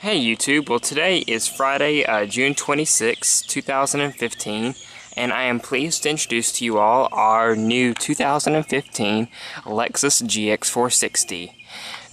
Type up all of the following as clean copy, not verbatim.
Hey YouTube, well today is Friday, June 26, 2015, and I am pleased to introduce to you all our new 2015 Lexus GX 460.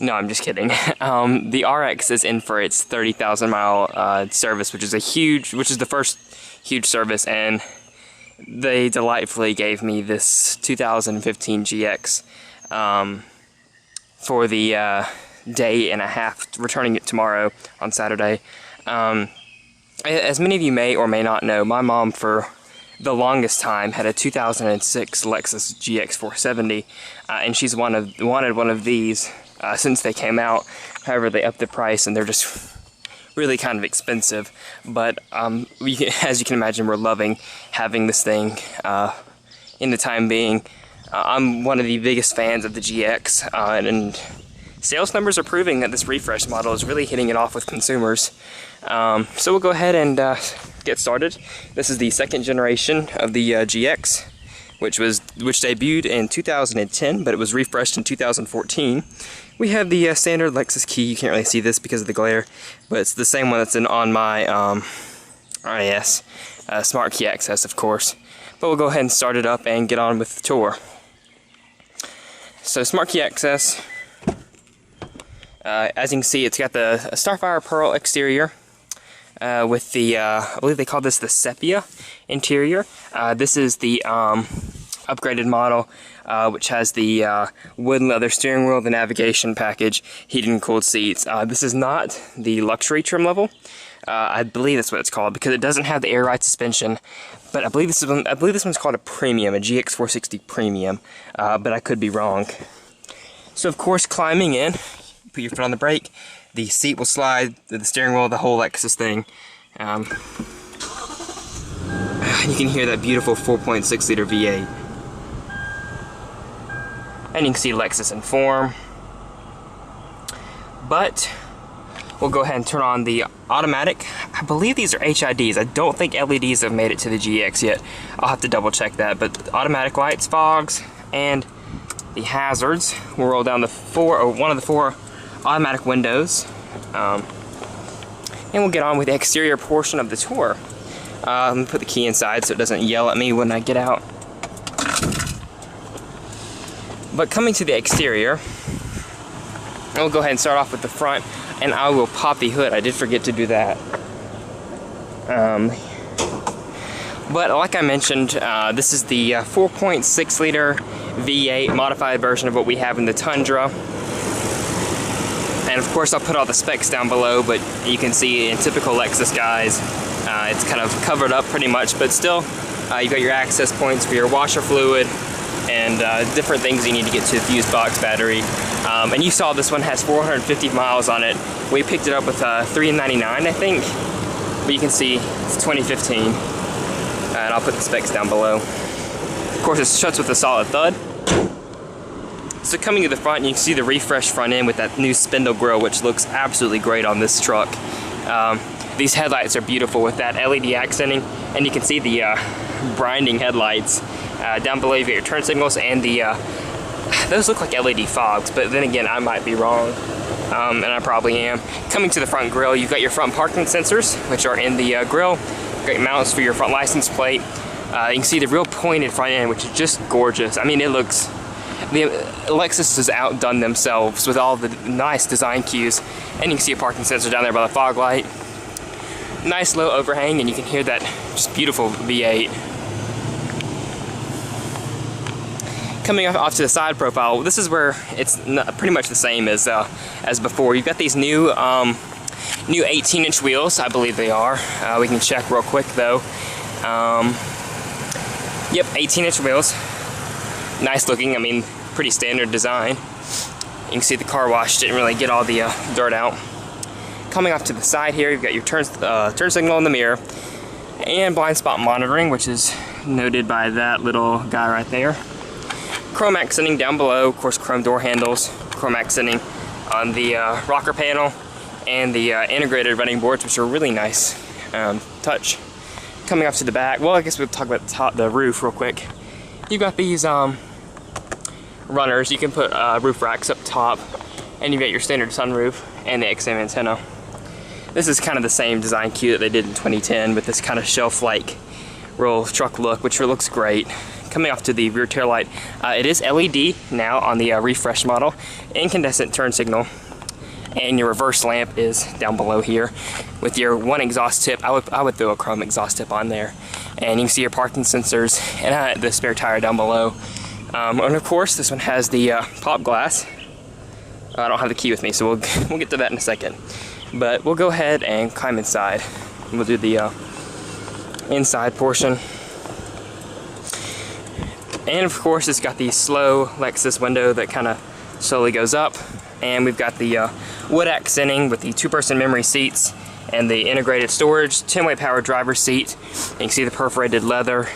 No, I'm just kidding. The RX is in for its 30,000 mile service, which is the first huge service, and they delightfully gave me this 2015 GX for the day and a half, returning it tomorrow on Saturday. As many of you may or may not know, my mom for the longest time had a 2006 Lexus GX 470, and she's wanted one of these since they came out. However, they upped the price and they're just really kind of expensive, but as you can imagine, we're loving having this thing in the time being. I'm one of the biggest fans of the GX, and sales numbers are proving that this refresh model is really hitting it off with consumers. So we'll go ahead and get started. This is the second generation of the GX, which debuted in 2010, but it was refreshed in 2014. We have the standard Lexus key. You can't really see this because of the glare, but it's the same one that's on my RAS Smart Key Access, of course. But we'll go ahead and start it up and get on with the tour. So Smart Key Access. As you can see, it's got the Starfire Pearl exterior with the, I believe they call this the Sepia interior. This is the upgraded model, which has the wood and leather steering wheel, the navigation package, heated and cooled seats. This is not the luxury trim level. I believe that's what it's called, because it doesn't have the air ride suspension. But I believe this one's called a premium, a GX 460 premium. But I could be wrong. So of course, climbing in, put your foot on the brake, the seat will slide, the steering wheel, the whole Lexus thing. You can hear that beautiful 4.6 liter V8. And you can see Lexus in form. But we'll go ahead and turn on the automatic. I believe these are HIDs. I don't think LEDs have made it to the GX yet. I'll have to double check that. But automatic lights, fogs, and the hazards. We'll roll down one of the four automatic windows, and we'll get on with the exterior portion of the tour. Let me put the key inside so it doesn't yell at me when I get out. But coming to the exterior, we'll go ahead and start off with the front, and I will pop the hood. I did forget to do that. But like I mentioned, this is the 4.6 liter V8 modified version of what we have in the Tundra. And of course, I'll put all the specs down below, but you can see in typical Lexus guys, it's kind of covered up pretty much, but still, you've got your access points for your washer fluid and different things you need to get to the fuse box battery. And you saw this one has 450 miles on it. We picked it up with $399, I think, but you can see it's 2015. And I'll put the specs down below. Of course, it shuts with a solid thud. So coming to the front, you can see the refreshed front end with that new spindle grille, which looks absolutely great on this truck. These headlights are beautiful with that LED accenting, and you can see the grinding headlights. Down below you've got your turn signals, and those look like LED fogs, but then again, I might be wrong, and I probably am. Coming to the front grille, you've got your front parking sensors, which are in the grille. Great mounts for your front license plate. You can see the real pointed front end, which is just gorgeous. I mean, it looks... Lexus has outdone themselves with all the nice design cues, and you can see a parking sensor down there by the fog light. Nice low overhang, and you can hear that just beautiful V8. Coming off to the side profile, this is where it's pretty much the same as before. You've got these new 18-inch wheels, I believe they are. We can check real quick though. Yep, 18-inch wheels. Nice looking, I mean, pretty standard design. You can see the car wash didn't really get all the dirt out. Coming off to the side here, you've got your turn signal in the mirror, and blind spot monitoring, which is noted by that little guy right there. Chrome accenting down below, of course, chrome door handles, chrome accenting on the rocker panel, and the integrated running boards, which are really nice touch. Coming off to the back, well, I guess we'll talk about the roof real quick. You've got these runners. You can put roof racks up top, and you've got your standard sunroof and the XM antenna. This is kind of the same design cue that they did in 2010 with this kind of shelf-like roll truck look, which looks great. Coming off to the rear tail light, it is LED now on the refresh model, incandescent turn signal, and your reverse lamp is down below here with your one exhaust tip. I would throw a chrome exhaust tip on there, and you can see your parking sensors and the spare tire down below. And of course, this one has the pop glass. I don't have the key with me, so we'll get to that in a second. But we'll go ahead and climb inside. We'll do the inside portion. And of course, it's got the slow Lexus window that kind of slowly goes up. And we've got the wood accenting with the 2-person memory seats and the integrated storage, 10-way power driver's seat. You can see the perforated leather.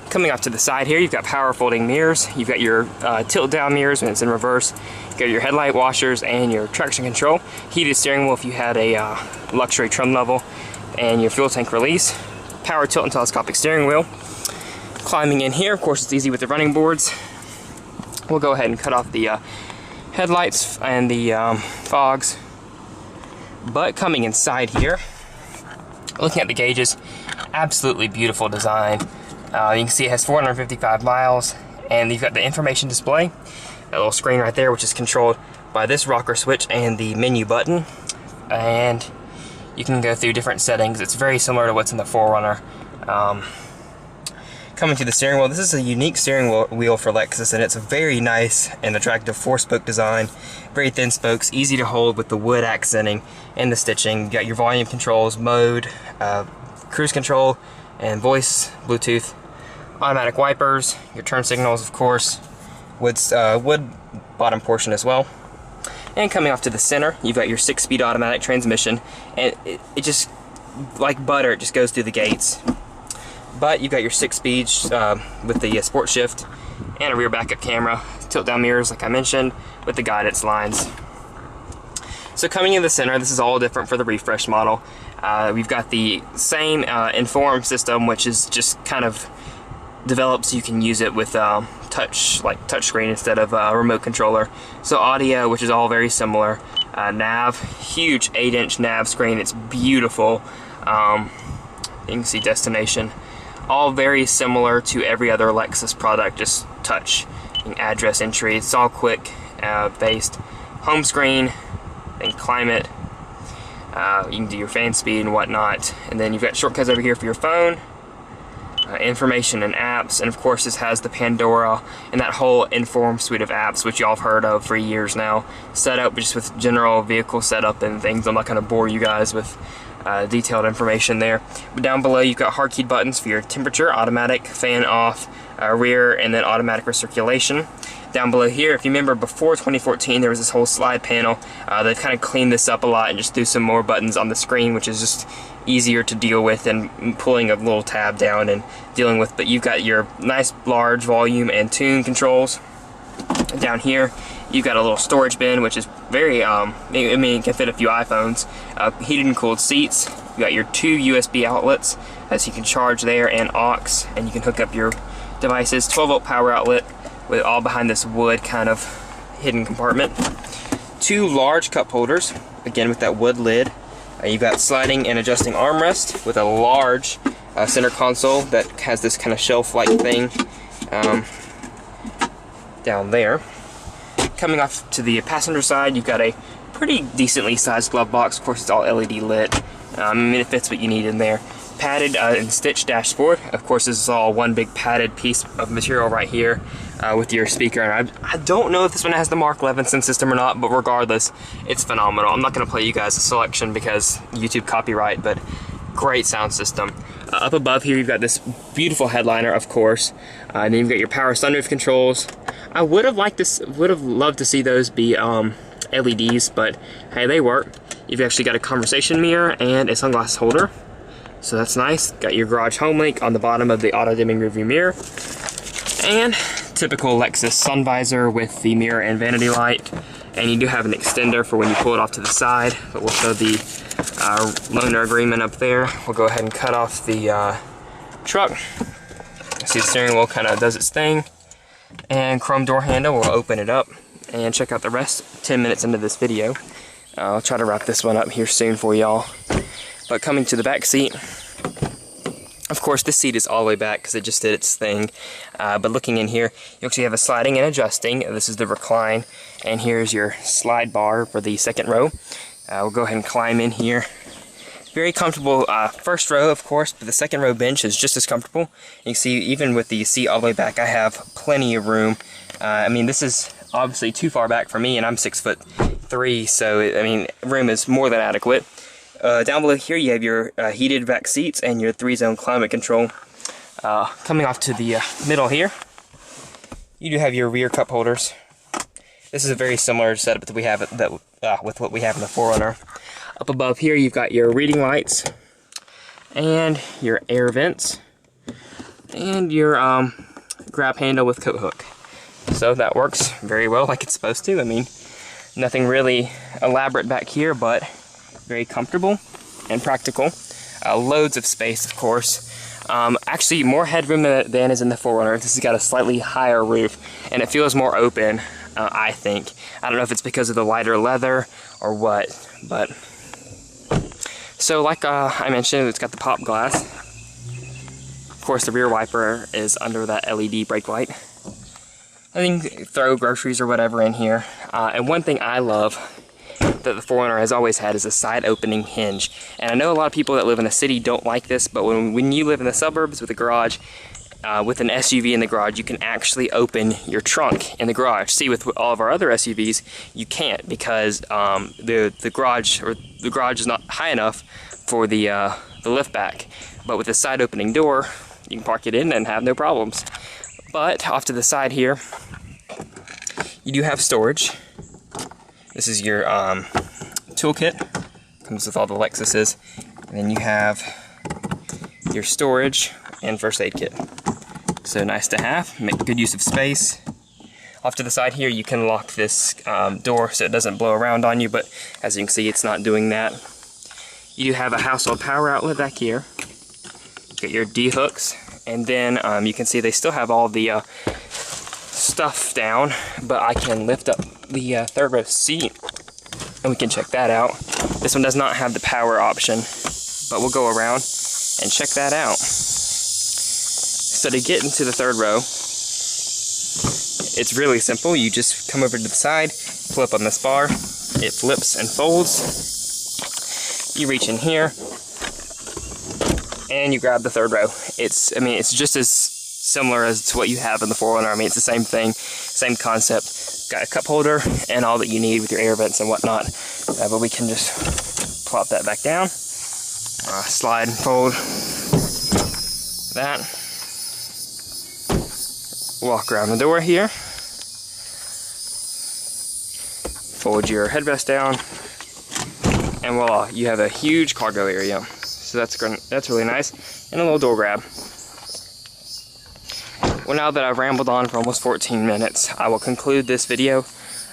Coming off to the side here, you've got power folding mirrors. You've got your tilt down mirrors when it's in reverse. You've got your headlight washers and your traction control. Heated steering wheel if you had a luxury trim level. And your fuel tank release. Power tilt and telescopic steering wheel. Climbing in here, of course it's easy with the running boards. We'll go ahead and cut off the headlights and the fogs. But coming inside here, looking at the gauges, absolutely beautiful design. You can see it has 455 miles, and you've got the information display, that little screen right there, which is controlled by this rocker switch and the menu button. And you can go through different settings. It's very similar to what's in the 4Runner. Coming to the steering wheel, this is a unique steering wheel for Lexus, and it's a very nice and attractive 4-spoke design. Very thin spokes, easy to hold with the wood accenting and the stitching. You got your volume controls, mode, cruise control, and voice, Bluetooth, automatic wipers, your turn signals, of course, wood bottom portion as well. And coming off to the center, you've got your 6-speed automatic transmission, and it just, like butter, it just goes through the gates. But you've got your 6 speeds with the sport shift and a rear backup camera, tilt down mirrors like I mentioned, with the guidance lines. So coming in the center, this is all different for the refresh model. We've got the same Inform system, which is just kind of developed so you can use it with touch screen instead of a remote controller. So audio, which is all very similar. Nav, huge 8-inch nav screen. It's beautiful. You can see destination. All very similar to every other Lexus product, just touch and address entry. It's all quick based. Home screen, then climate. You can do your fan speed and whatnot. And then you've got shortcuts over here for your phone, information and apps, and of course this has the Pandora and that whole Inform suite of apps, which y'all have heard of for years now. Set up just with general vehicle setup and things. I'm not going to bore you guys with detailed information there. But down below you've got hard key buttons for your temperature, automatic, fan off, rear, and then automatic recirculation. Down below here, if you remember before 2014 there was this whole slide panel. They've kind of cleaned this up a lot and just threw some more buttons on the screen, which is just easier to deal with than pulling a little tab down and dealing with. But you've got your nice large volume and tune controls. Down here you've got a little storage bin, which is very I mean it can fit a few iPhones. Heated and cooled seats. You got your 2 USB outlets, as you can charge there, and aux, and you can hook up your devices. 12-volt power outlet with all behind this wood kind of hidden compartment. 2 large cup holders, again with that wood lid. You've got sliding and adjusting armrest with a large center console that has this kind of shelf-like thing down there. Coming off to the passenger side, you've got a pretty decently sized glove box. Of course, it's all LED lit. I mean, it fits what you need in there. Padded and stitched dashboard. Of course, this is all one big padded piece of material right here with your speaker. And I don't know if this one has the Mark Levinson system or not, but regardless, it's phenomenal. I'm not going to play you guys a selection because YouTube copyright, but great sound system. Up above here, you've got this beautiful headliner, of course. And then you've got your power sunroof controls. I would have loved to see those be LEDs, but hey, they work. You've actually got a conversation mirror and a sunglass holder, so that's nice. Got your garage home link on the bottom of the auto dimming rearview mirror, and typical Lexus sun visor with the mirror and vanity light. And you do have an extender for when you pull it off to the side, but we'll show the loaner agreement up there. We'll go ahead and cut off the truck. See the steering wheel kind of does its thing. And chrome door handle, we'll open it up and check out the rest 10 minutes into this video. I'll try to wrap this one up here soon for y'all. But coming to the back seat, of course this seat is all the way back because it just did its thing. But looking in here, you actually have a sliding and adjusting. This is the recline, and here's your slide bar for the second row. We'll go ahead and climb in here. Very comfortable first row, of course, but the second row bench is just as comfortable. You can see even with the seat all the way back, I have plenty of room. I mean, this is obviously too far back for me, and I'm 6'3", so I mean, room is more than adequate. Down below here, you have your heated back seats and your 3-zone climate control. Coming off to the middle here, you do have your rear cup holders. This is a very similar setup that we have with what we have in the 4Runner. Up above here, you've got your reading lights and your air vents and your grab handle with coat hook. So that works very well like it's supposed to. I mean, nothing really elaborate back here, but very comfortable and practical. Loads of space, of course. Actually, more headroom than is in the 4Runner. This has got a slightly higher roof, and it feels more open, I think. I don't know if it's because of the lighter leather or what, but... So like I mentioned, it's got the pop glass. Of course, the rear wiper is under that LED brake light. I think throw groceries or whatever in here. And one thing I love that the 4Runner has always had is a side opening hinge. And I know a lot of people that live in the city don't like this, but when you live in the suburbs with a garage, with an SUV in the garage, you can actually open your trunk in the garage. See, with all of our other SUVs, you can't because the garage is not high enough for the lift back. But with the side opening door, you can park it in and have no problems. But off to the side here, you do have storage. This is your toolkit. Comes with all the Lexuses. And then you have your storage and first aid kit. So nice to have, make good use of space. Off to the side here, you can lock this door so it doesn't blow around on you, but as you can see, it's not doing that. You do have a household power outlet back here. Get your D-hooks, and then you can see they still have all the stuff down, but I can lift up the third row seat, and we can check that out. This one does not have the power option, but we'll go around and check that out. So to get into the third row, it's really simple. You just come over to the side, flip on this bar, it flips and folds. You reach in here, and you grab the third row. It's just as similar as to what you have in the 4Runner. I mean, it's the same thing, same concept. Got a cup holder and all that you need with your air vents and whatnot. But we can just plop that back down, slide and fold that. Walk around the door here, fold your headrest down, and voila, you have a huge cargo area. So that's really nice, and a little door grab. Well, now that I've rambled on for almost 14 minutes, I will conclude this video.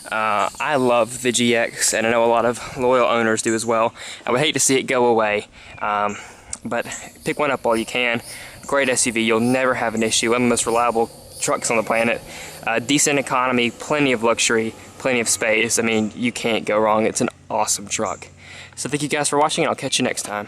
I love the GX, and I know a lot of loyal owners do as well. I would hate to see it go away, but pick one up while you can. Great SUV, you'll never have an issue. One of the most reliable trucks on the planet. Decent economy, plenty of luxury, plenty of space. I mean, you can't go wrong. It's an awesome truck. So thank you guys for watching, and I'll catch you next time.